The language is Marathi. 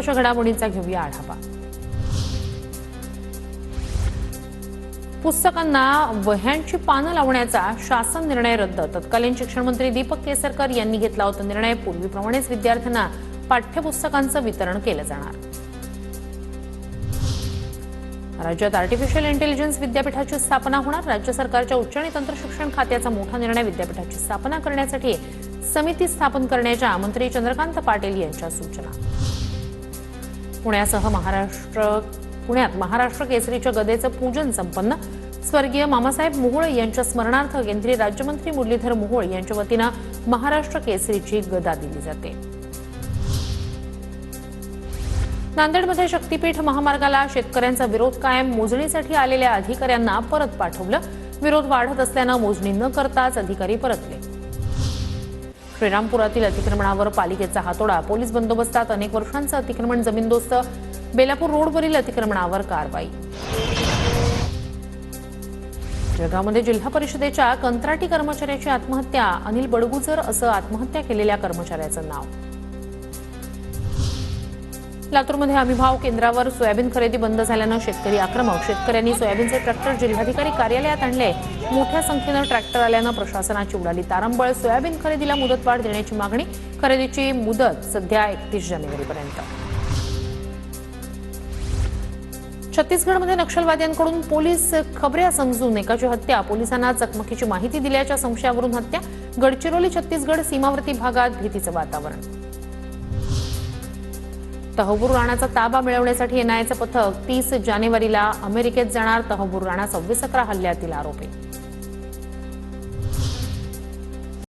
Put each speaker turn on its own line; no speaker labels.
महत्त्वाच्या घडामोडींचा घेऊया आढावा। पुस्तकांना वह्यांची पानं लावण्याचा शासन निर्णय रद्द। तत्कालीन शिक्षण मंत्री दीपक केसरकर यांनी घेतला होता निर्णय। पूर्वीप्रमाणेच विद्यार्थ्यांना पाठ्यपुस्तकांचं वितरण केलं जाणार। राज्यात आर्टिफिशियल इंटेलिजन्स विद्यापीठाची स्थापना होणार। राज्य सरकारच्या उच्च आणि तंत्र शिक्षण खात्याचा मोठा निर्णय। विद्यापीठाची स्थापना करण्यासाठी समिती स्थापन करण्याच्या मंत्री चंद्रकांत पाटील यांच्या सूचना। पुण्यात महाराष्ट्र केसरीच्या गदेचं पूजन संपन्न। स्वर्गीय मामासाहेब मोहोळ यांच्या स्मरणार्थ केंद्रीय राज्यमंत्री मुरलीधर मोहोळ यांच्या वतीनं महाराष्ट्र केसरीची गदा दिली जाते। नांदेडमध्ये शक्तीपीठ महामार्गाला शेतकऱ्यांचा विरोध कायम। मोजणीसाठी आलेल्या अधिकाऱ्यांना परत पाठवलं। विरोध वाढत असल्यानं मोजणी न करताच अधिकारी परतले। श्रीरामपुरातील अतिक्रमणावर पालिकेचा हातोडा। पोलीस बंदोबस्तात अनेक वर्षांचं अतिक्रमण जमीनदोस्त। बेलापूर रोडवरील अतिक्रमणावर कारवाई। जळगावमध्ये जिल्हा परिषदेच्या कंत्राटी कर्मचाऱ्याची आत्महत्या। अनिल बडगुजर असं आत्महत्या केलेल्या कर्मचाऱ्याचं नाव। लातूरमध्ये हमीभाव केंद्रावर सोयाबीन खरेदी बंद झाल्यानं शेतकरी आक्रमक। शेतकऱ्यांनी सोयाबीनचे ट्रॅक्टर जिल्हाधिकारी कार्यालयात आणले। मोठ्या संख्येनं ट्रॅक्टर आल्यानं प्रशासनाची उडाली तारंबळ। सोयाबीन खरेदीला मुदतवाढ देण्याची मागणी। खरेदीची मुदत सध्या 31 जानेवारीपर्यंत। छत्तीसगडमध्ये नक्षलवाद्यांकडून पोलीस खबऱ्या समजून एकाची हत्या। पोलिसांना चकमकीची माहिती दिल्याच्या संशयावरून हत्या। गडचिरोली छत्तीसगड सीमावर्ती भागात भीतीचं वातावरण। तहव्वूर राणाचा ताबा मिळवण्यासाठी एनआयएचं पथक 30 जानेवारीला अमेरिकेत जाणार। तहव्वूर राणा 26 हल्ल्यातील आरोपी।